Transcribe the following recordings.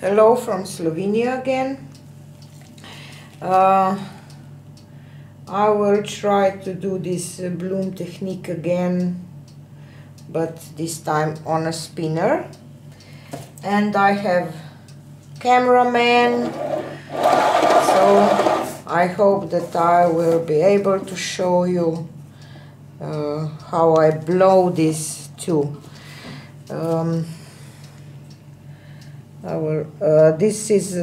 Hello from Slovenia again. I will try to do this bloom technique again, but this time on a spinner. And I have cameraman, so I hope that I will be able to show you how I blow this too. This is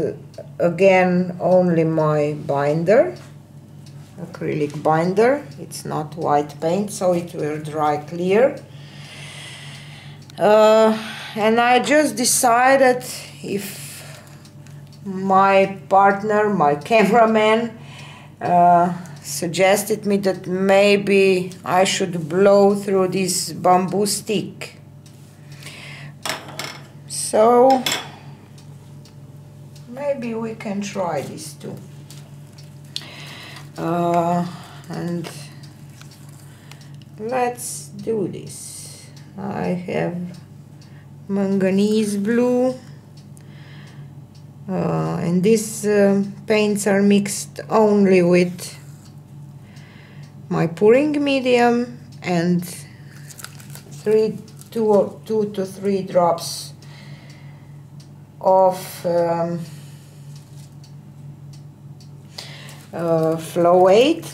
again only my binder, acrylic binder. It's not white paint, so it will dry clear. And I just decided, if my partner, my cameraman, suggested me that maybe I should blow through this bamboo stick. So maybe we can try this too. And let's do this. I have manganese blue, and these paints are mixed only with my pouring medium and 2 to 3 drops of fluidart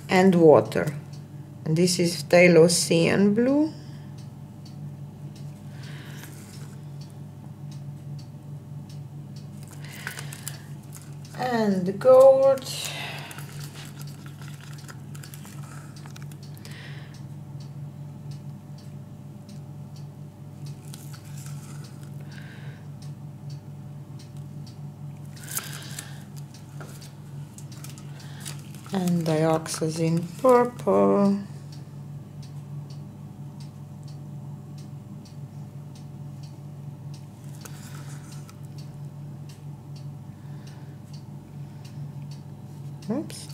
and water. And this is Ocean blue. And gold. And dioxazine purple. Oops.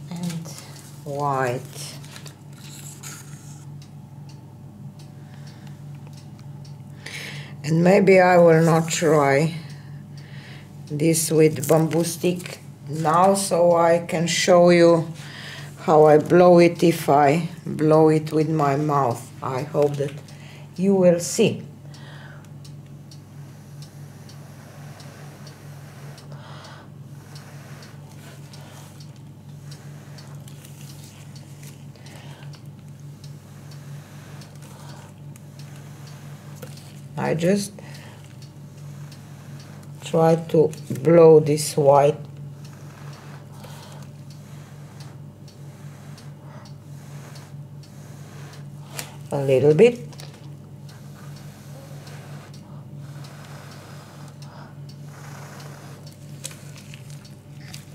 And white. And maybe I will not try this with bamboo stick now, so I can show you how I blow it if I blow it with my mouth. I hope that you will see. I just try to blow this white a little bit.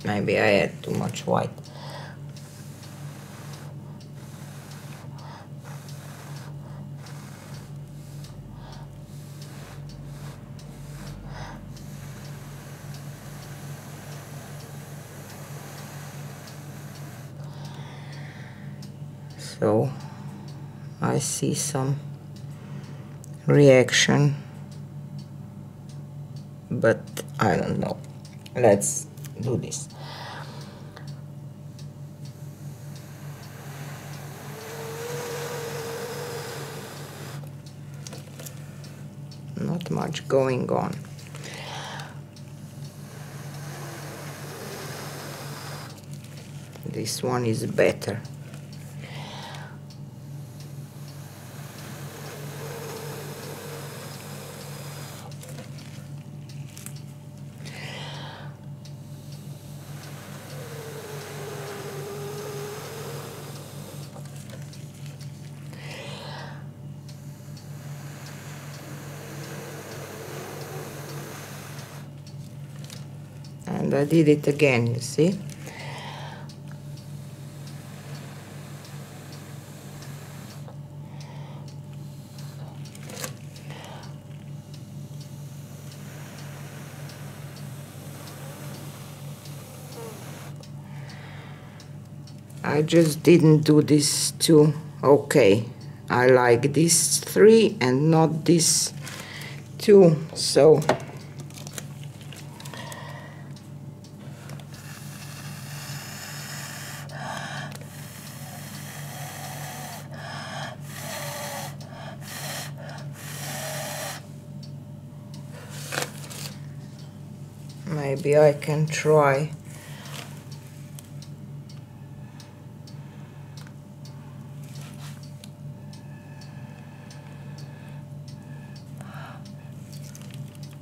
Maybe I had too much white. So I see some reaction, but I don't know. Let's do this. Not much going on. This one is better. And I did it again, you see. I just didn't do this too. Okay, I like these 3 and not this too, so maybe I can try.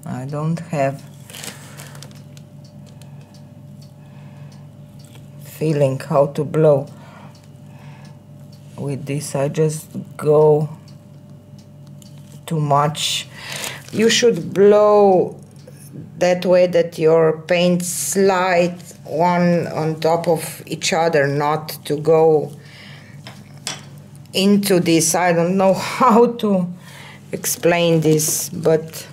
I don't have feeling how to blow with this. I just go too much. You should blow that way that your paint slide one on top of each other, not to go into this. I don't know how to explain this, but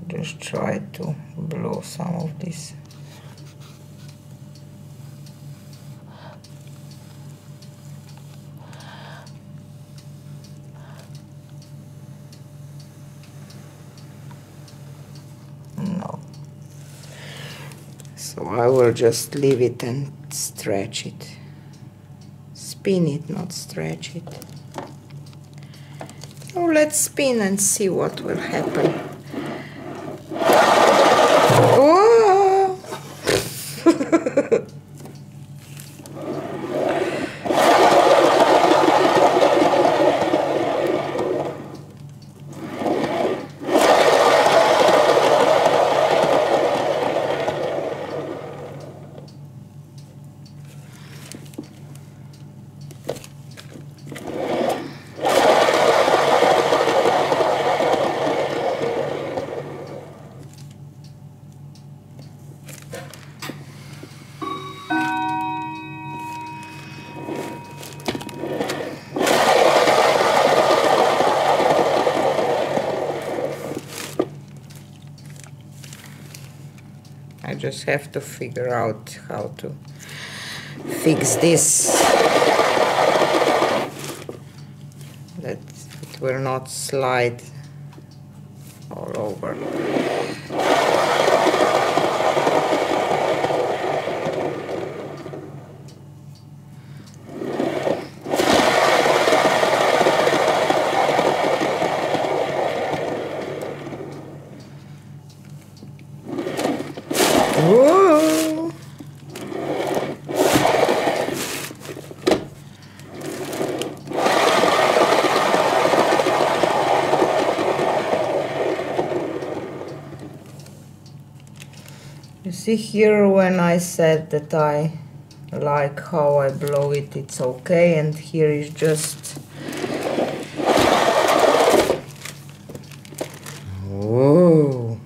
just try to blow some of this. No. So I will just leave it and stretch it. Spin it, not stretch it. So let's spin and see what will happen. Oh! I just have to figure out how to fix this, that it will not slide all over. Whoa! You see here, when I said that I like how I blow it, it's okay, and here is just... Whoa!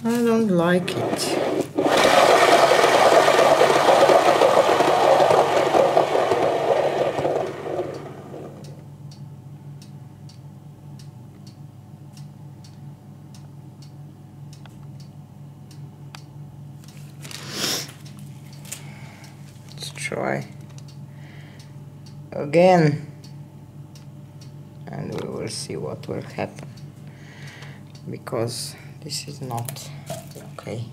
I don't like it. Let's try again, and we will see what will happen, because this is not okay.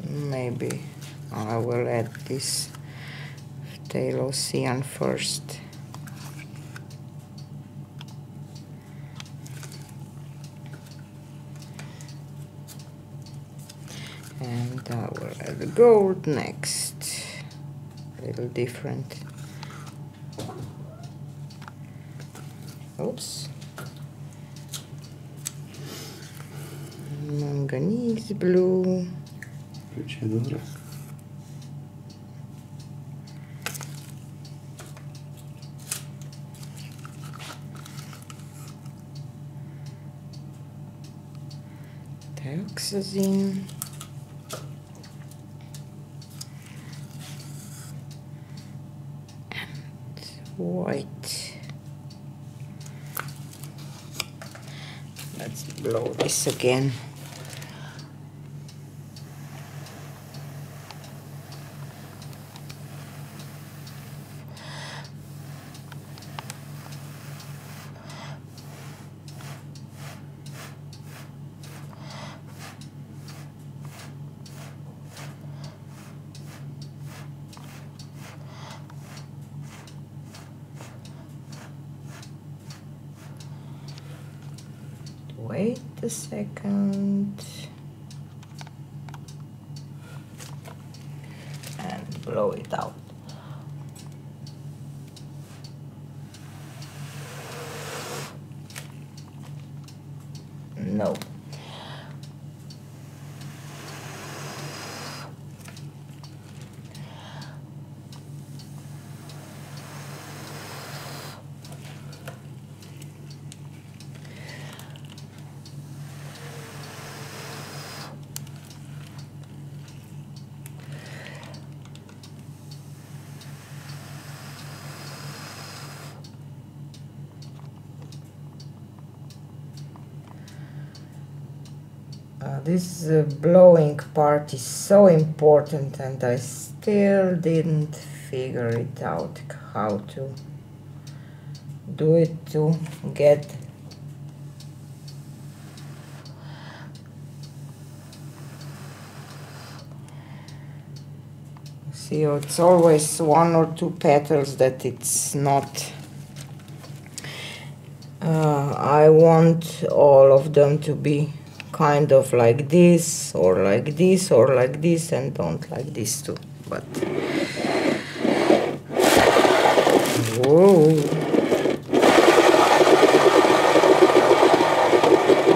Maybe I will add this Phthalo first. And I will add the gold next. A little different. Oops. Manganese blue. dioxazine. And white. Let's blow this again. Wait a second and blow it out. No. This blowing part is so important, and I still didn't figure it out how to do it to get see. It's always one or two petals that it's not. I want all of them to be kind of like this, or like this, or like this, and don't like this too. But whoa,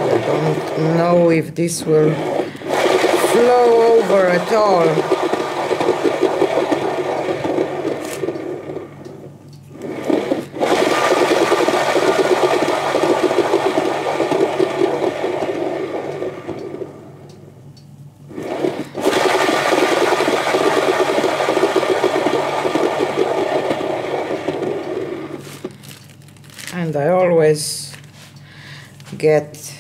I don't know if this will flow over at all. And I always get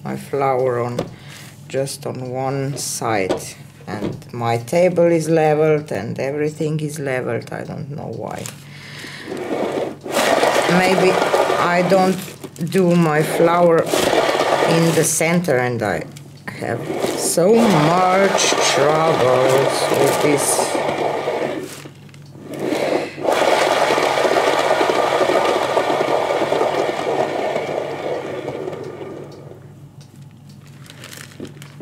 my flower on just on one side, and my table is leveled and everything is leveled. I don't know why. Maybe I don't do my flower in the center, and I have so much troubles with this.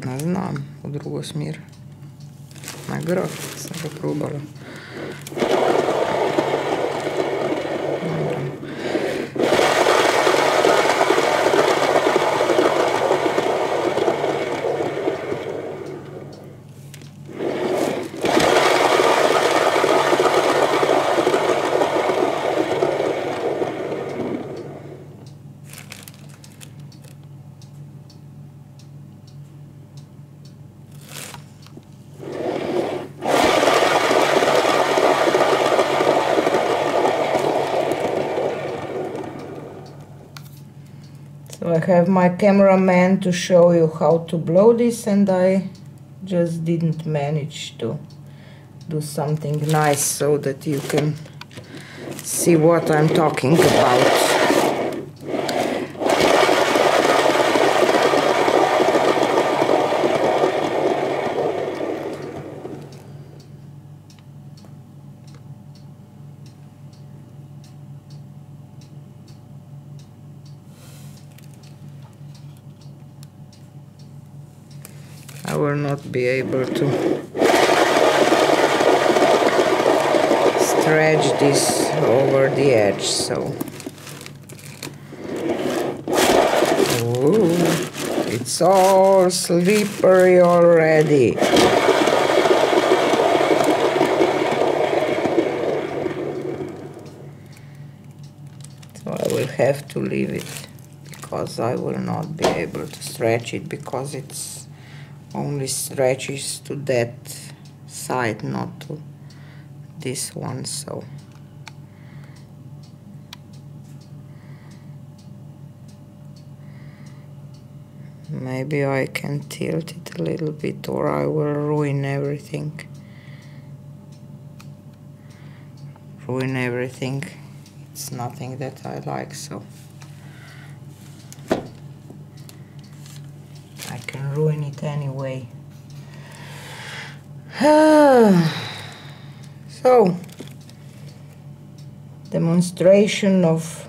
Ne znam, u drugu smjer. Na grof sam ga probala. So I have my cameraman to show you how to blow this, and I just didn't manage to do something nice so that you can see what I'm talking about. I will not be able to stretch this over the edge, so ooh, it's all slippery already. So I will have to leave it because I will not be able to stretch it, because it's only stretches to that side, not to this one. So maybe I can tilt it a little bit, or I will ruin everything. It's nothing that I like, so I can ruin it anyway. So, demonstration of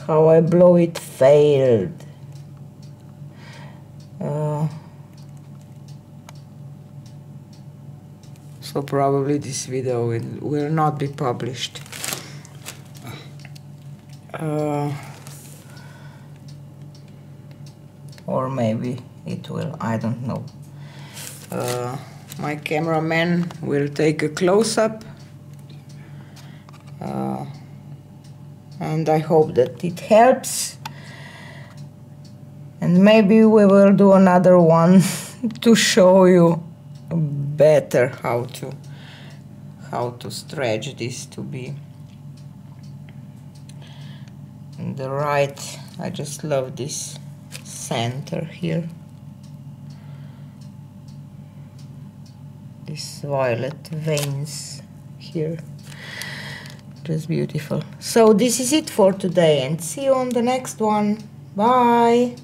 how I blow it failed. So probably this video will not be published. Or maybe it will, I don't know. My cameraman will take a close-up, and I hope that it helps, and maybe we will do another one to show you better how to stretch this to be in the right. I just love this center here, these violet veins here, just beautiful. So this is it for today, and see you on the next one. Bye.